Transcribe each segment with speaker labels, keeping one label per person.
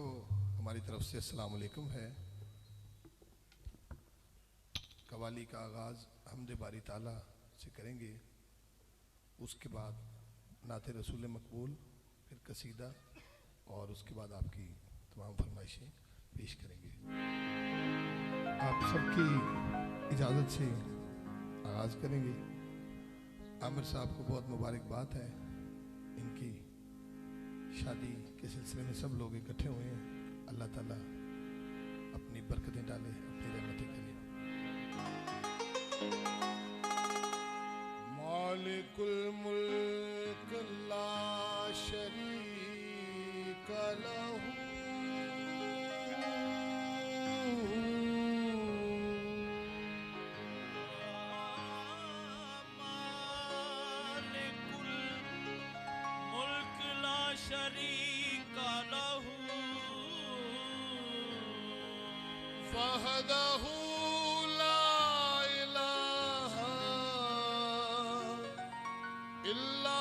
Speaker 1: सबको हमारी तरफ से अस्सलाम वालेकुम है। कवाली का आगाज़ हमदे बारी ताला से करेंगे, उसके बाद नाते रसूल मकबूल, फिर कसीदा और उसके बाद आपकी तमाम फरमाइशें पेश करेंगे। आप सबकी इजाज़त से आगाज़ करेंगे। आमिर साहब को बहुत मुबारकबाद है, इनकी शादी के सिलसिले में सब लोग इकट्ठे हुए हैं। अल्लाह ताला अपनी बरकतें डाले, अपनी रहमतें करे। मालिकुल मुल्क ला शरीक लहू
Speaker 2: शरीक लहू
Speaker 1: वहदहू ला इलाहा इल्ला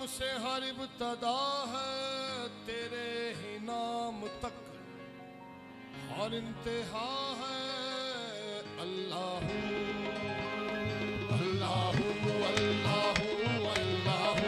Speaker 1: से हर इब्तदा है, तेरे ही नाम तक हर इंतहा है। अल्लाहू अल्लाहू अल्लाहू अल्लाहू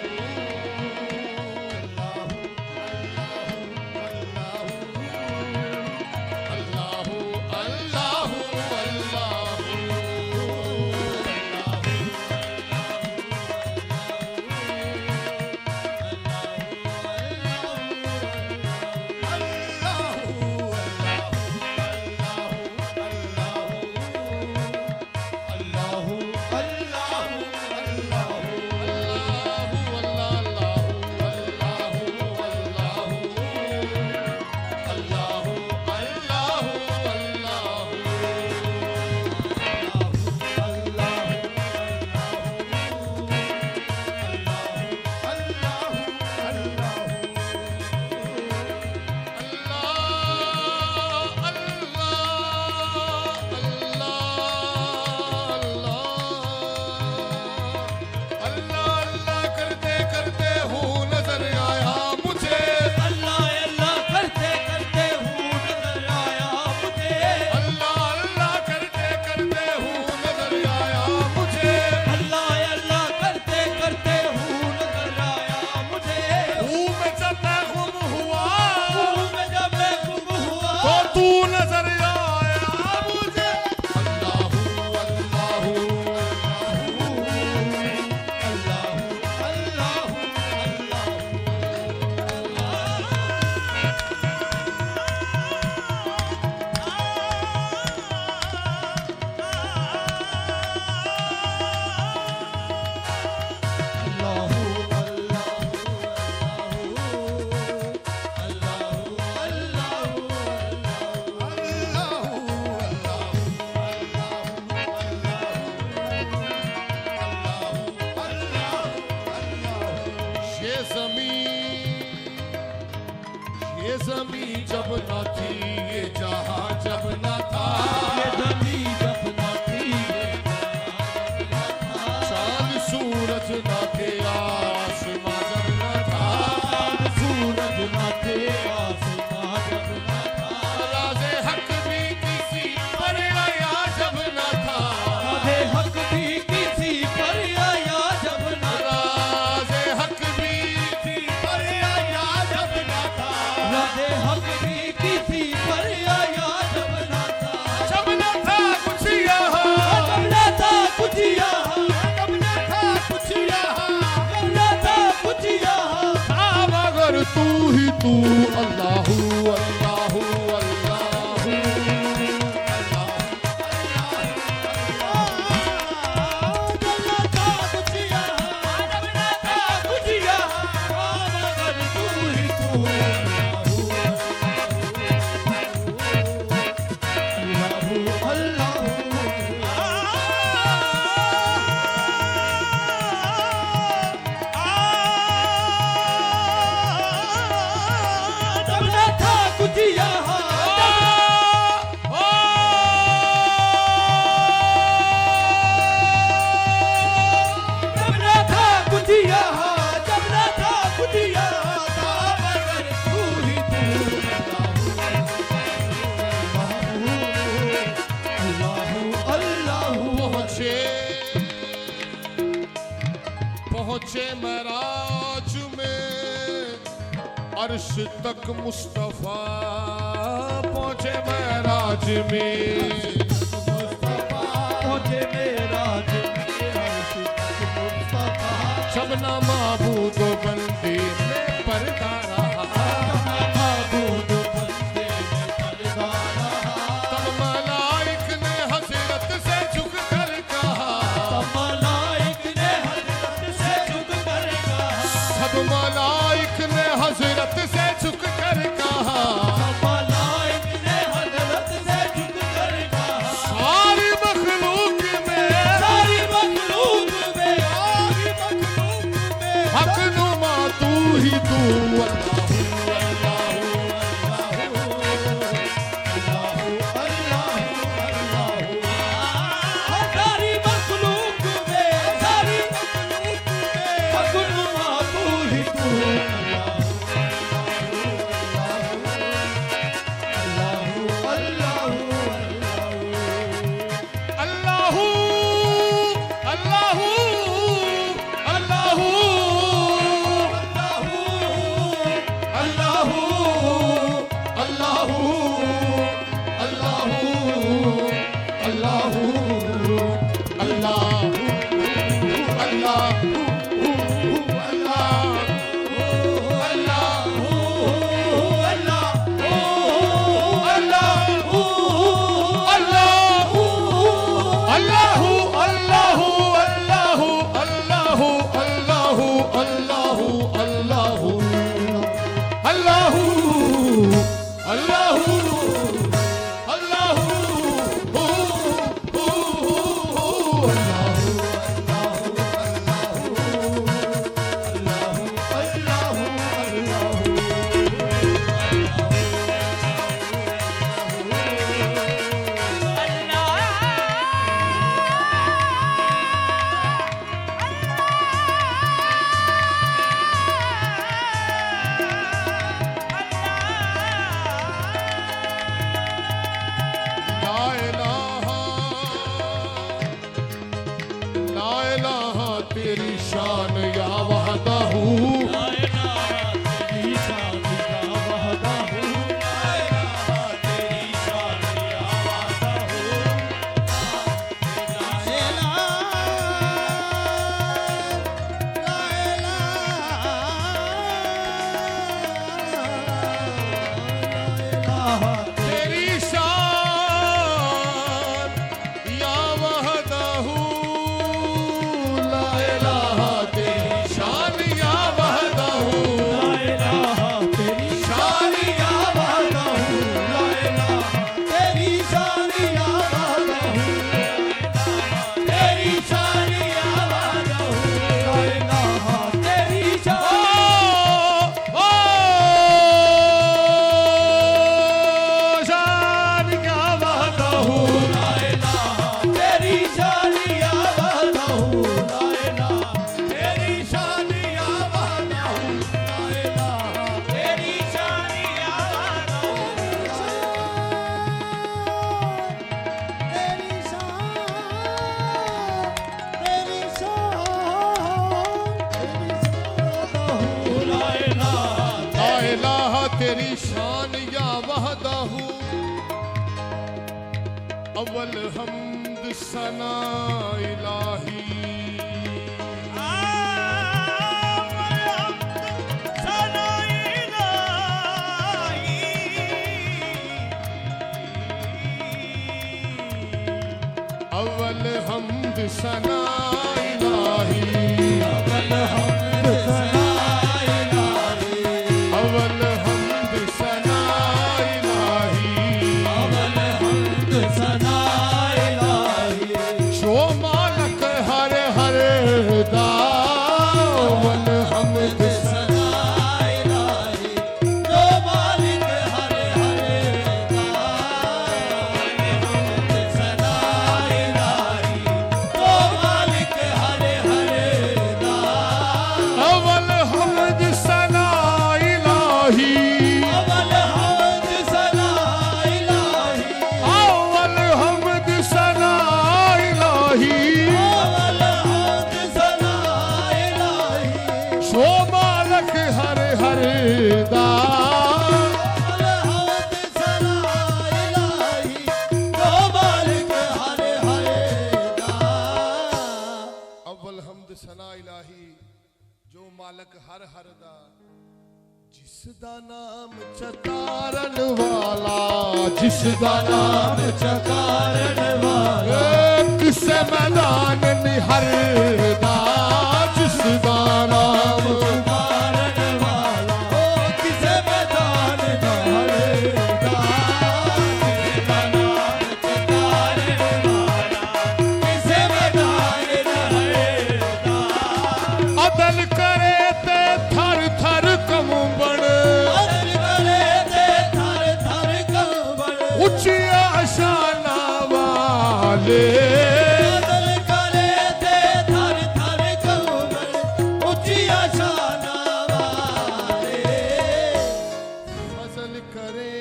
Speaker 1: ये ज़मीं जब न थी, ये जहां जब न था,
Speaker 2: ये ज़मीं जब न थी,
Speaker 1: चांद सूरज न थे, आसमां जब न था,
Speaker 2: चांद सूरज न थे, आसमां जब न था,
Speaker 1: राज़े हक भी किसी पर आया जब न था,
Speaker 2: राज़े हक भी किसी पर आया जब न था,
Speaker 1: राज़े हक भी किसी पर आया जब न था,
Speaker 2: राज़े हक भी किसी पर आया जब न था,
Speaker 1: जब न था पहुंचे महराज में अर्श तक मुस्तफा पहुंचे महराज में
Speaker 2: पहुंचे मेराज में अर्श तक मुस्तफा
Speaker 1: शबना महबूब बंदे में पर्दा रहा
Speaker 2: महबूब बंदे में पर्दा रहा
Speaker 1: तब मलाइक ने हजरत से झुक कर कहा
Speaker 2: मलाइक ने हजरत से झुक कर कहा
Speaker 1: सब मलाइक ने हजरत से झुक कर कहा
Speaker 2: मलाइक ने हजरत से झुक कर कहा
Speaker 1: सारी मखलूक में हक नुमा तू ही तू अल्लाहू अल्लाहू अल्लाहू अल्लाहू अल्लाहू अल्लाहू अल्लाहू अल्लाहू तेरी शान या वहदा हूँ
Speaker 2: तेरी शान या वहदा हूँ तेरी शान या वहदा हूँ
Speaker 1: तेरी शान या वहदा हूँ ला इलाहा तेरी शान या वहदा हूँ
Speaker 2: तेरी शान या वहदा हूँ ला इलाहा तेरी शान या वहदा हूँ तेरी शान या वहदा हूँ ला इलाहा तेरी
Speaker 1: ओ शान या वहदा हूँ
Speaker 2: तेरी शान या वहदा हूँ ला इलाहा तेरी शान या वहदा हूँ ला इलाहा तेरी शान या वहदा हूँ ला इलाहा
Speaker 1: ला इलाहा तेरी शान या वहदा हूँ अव्वल हम्द सना इलाही अव्वल हम्द सना इलाही
Speaker 2: अव्वल हम्द सना इलाही
Speaker 1: अव्वल हम्द सना इलाही
Speaker 2: अव्वल हम्द सना इलाही
Speaker 1: जो मालक हर हर दा अव्वल हम्द
Speaker 2: सना इलाही जो मालिक हरे हरे सना इलाही जो मालिक हरे हरे
Speaker 1: इलाही जो मालक हर हर दा जिस दा नाम चतारन वाला
Speaker 2: जिस दा नाम चतारन वाला
Speaker 1: किसे मैदान निहर दा जिस दा नाम
Speaker 2: चतारन वाला ओ किसे मैदान निहर दा जिस दा नाम चतारन वाला किसे मैदान निहर दा
Speaker 1: अदल करे ते थर थर कंबण
Speaker 2: अदल करे ते थर थर कंबण
Speaker 1: उच्चिया शाना वाले
Speaker 2: अदल करे ते थर थर कंबण उच्चिया शाना वाले
Speaker 1: फजल करे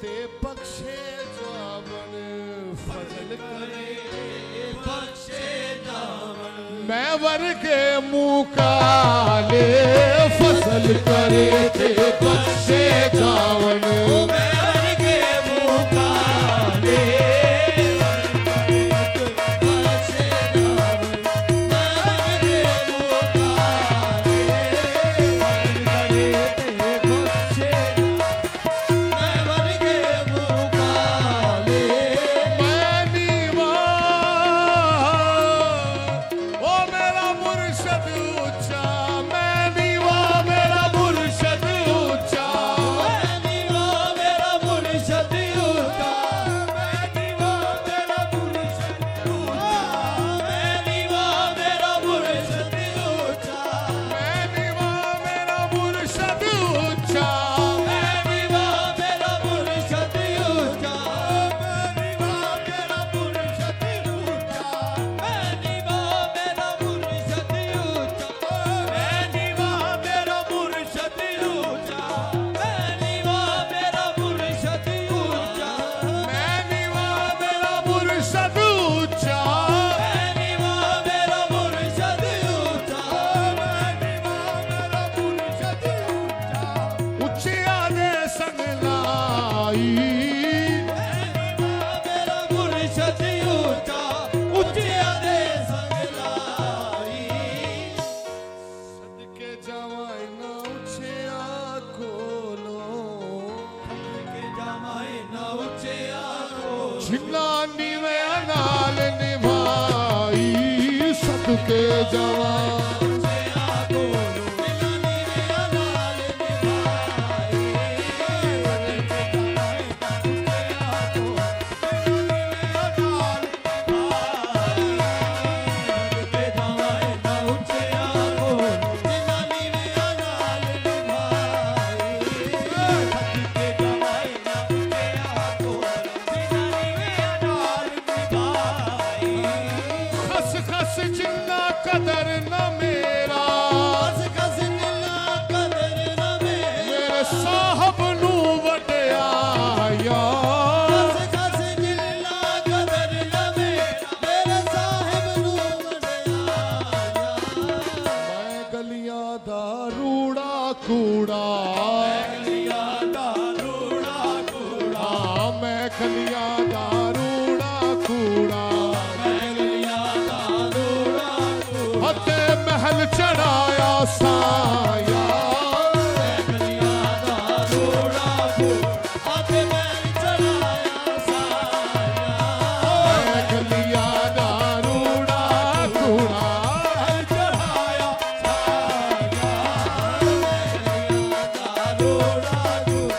Speaker 1: ते बख्शे जावन फजल करे
Speaker 2: बख्शे जावन
Speaker 1: मैं वर्गे मुँह काले फसल करे ते बख्शे जावन
Speaker 2: मैं वर्गे मुँह काले बख्शे जावन मैं वर्गे मुँह काले करे ते बख्शे मैं वर्गे मुँह काले
Speaker 1: मैं नीवा ओ मेरा मुर्शद ऊंचा मैं नीवा मेरा मुर्शद ऊंचा
Speaker 2: मैं नीवा मेरा मुर्शद ऊंचा मैं नीवा मेरा मुर्शद ऊंचा मैं नीवा मेरा मुर्शद ऊंचा
Speaker 1: मैं नीवा मेरा मुर्शद ऊंचा
Speaker 2: मैं नीवा मेरा मुर्शद ऊंचा मैं नीवा मेरा मुर्शद ऊंचा मैं नीवा मेरा मुर्शद ऊंचा मैं नीवा मेरा मुर्शद ऊंचा मैं नीवा मेरा मुर्शद ऊंचा
Speaker 1: मैं नीवा मेरा मुर्शद ऊंचा
Speaker 2: मैं नीवा मेरा मुर्शद ऊंचा मैं नीवा मेरा मुर्शद ऊंचा
Speaker 1: उच्चिया दे संग लाई
Speaker 2: मेरा मुर्शद ऊंचा उच्चिया दे संग लाई
Speaker 1: सदके जावां ना उच्चिया कोलो
Speaker 2: के जमाए ना उच्चिया को
Speaker 1: जिन्ना नीवे नाल निभाई सदके जावां
Speaker 2: उच्चिया को मिलानी मेरा नाल निभाई के जमाए ना उच्चिया को मिलानी मेरा नाल निभाई के जमाए ना उच्चिया को मिलानी मेरा नाल निभाई के जमाए ना उच्चिया को मिलानी मेरा नाल निभाई
Speaker 1: खस खस जिन्ना कदर न मेरा
Speaker 2: कस कस जिन्ना कदर न
Speaker 1: मेरे साहब नू वड्याया
Speaker 2: कस कस जिन्ना कदर न मेरे साहिब नू वड्याया
Speaker 1: मैं गलियां दा रूड़ा कूड़ा
Speaker 2: गलिया दा रूड़ा कूड़ा
Speaker 1: हाँ मैं गलियां दा रूड़ा कूड़ा
Speaker 2: गलिया दा रूड़ा कूड़ा
Speaker 1: हते महल चढ़ाया साया
Speaker 2: गलिया दा रूड़ा कूड़ा आते मैं चढ़ाया साया
Speaker 1: मैं गलियां दा रूड़ा कूड़ा
Speaker 2: चढ़ाया साया गलिया दा रूड़ा कूड़ा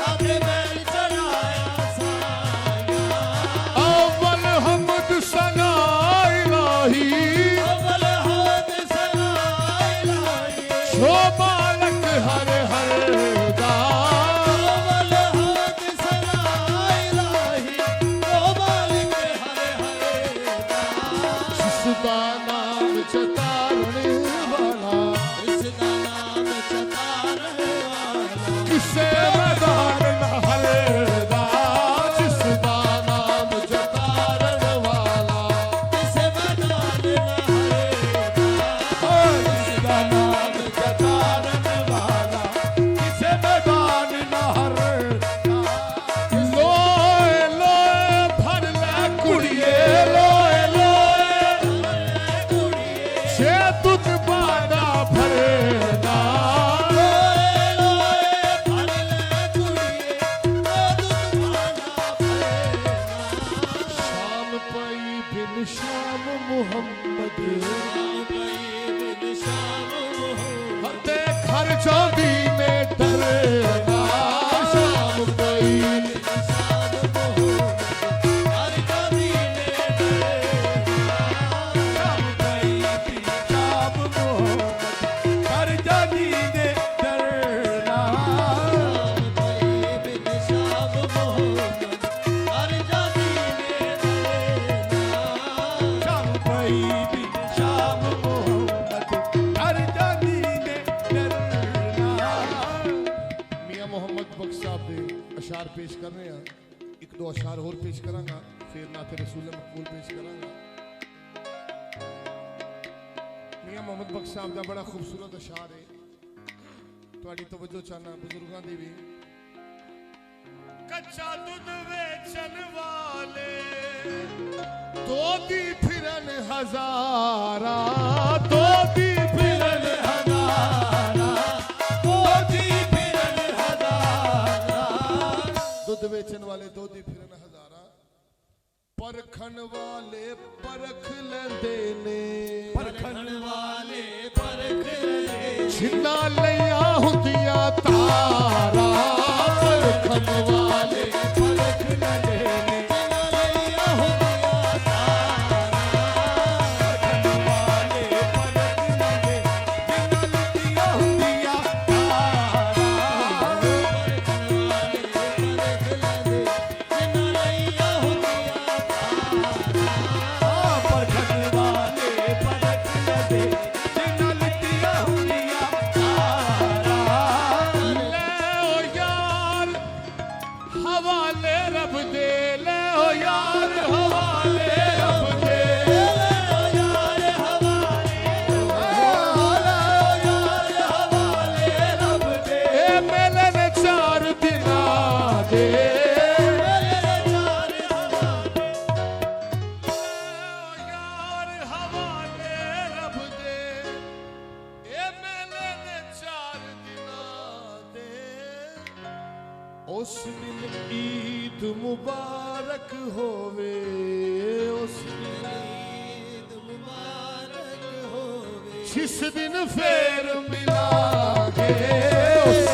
Speaker 2: आते मैं चढ़ाया साया
Speaker 1: अव्वल हमद सना इलाही
Speaker 2: अव्वल हाथ सनाई
Speaker 1: शो मालक हर हर दा
Speaker 2: अव्वल हाथ सनाई ओ मालिक हरे हरे
Speaker 1: जिसदा नाम चतारने वाला
Speaker 2: इसका नाम चतारन वाला
Speaker 1: किसे मैदान न हरदा जिसदा नाम चतारन वाला
Speaker 2: किसे मैदान न हरेगा इसका नाम चतारन वाला किसे मैदान न हरेगा
Speaker 1: लोए लोए भर ले कुड़िए लोए लोए
Speaker 2: कुड़िए
Speaker 1: मुहम्मद
Speaker 2: बिन शाम मोहम्मद
Speaker 1: ते घर जांदी ने डरना शाम पई
Speaker 2: शाम मोहम्मद हर जानी ने शाम पई
Speaker 1: शाम मुहम्मद घर जांदी ने डरना
Speaker 2: बिन शाम मोहम्मद हर जानी ने
Speaker 1: शाम पई शाम मुहम्मद घर जांदी ने डरना। मियां मोहम्मद बख्श साहब दे अशार पेश कर रहे हैं, एक दो अशार होर पेश करांगा, फिर नाते रसूल मकबूल पेश करांगा। मियां मोहम्मद बख्श साहब का बड़ा खूबसूरत अशार है, तुहाडी तवज्जो चाहना बुजुर्गां दी भी। कच्चा दूध वेचन वाले दो दी फिरन हजारा, दो दी फिरन हजारा,
Speaker 2: दो दी फिरन हजारा
Speaker 1: दूध वेचन वाले दो दी फिरन हजारा, परखन वाले परख लेंदे ने,
Speaker 2: परखण वाले परख ले
Speaker 1: जिन्ना लिया हुंदियां तारा, परखन वाले परख लेंदे ने,
Speaker 2: लिया हुआ तारा परखण वाले परख ले
Speaker 1: जिन्ना लिया हुंदियां तारा,
Speaker 2: परखण वाले परख ले जिन्ना लिया हुआ तारा परखण वाले परख ले
Speaker 1: जिन्ना लिया हुंदियां
Speaker 2: तारा
Speaker 1: ले ओ यार हवाले रब दे, ले ओ यार हवाले रब दे,
Speaker 2: यार हवाले रब दे
Speaker 1: ए मिलन चार दिनां दे,
Speaker 2: चार हवाले
Speaker 1: ओ यार हवाले रब दे, ए मिलन चार दिनां दे। उस दिन ईद मुबारक होवे, उस दिन
Speaker 2: ईद मुबारक होवे
Speaker 1: जिस दिन फेर मिलांगे, उस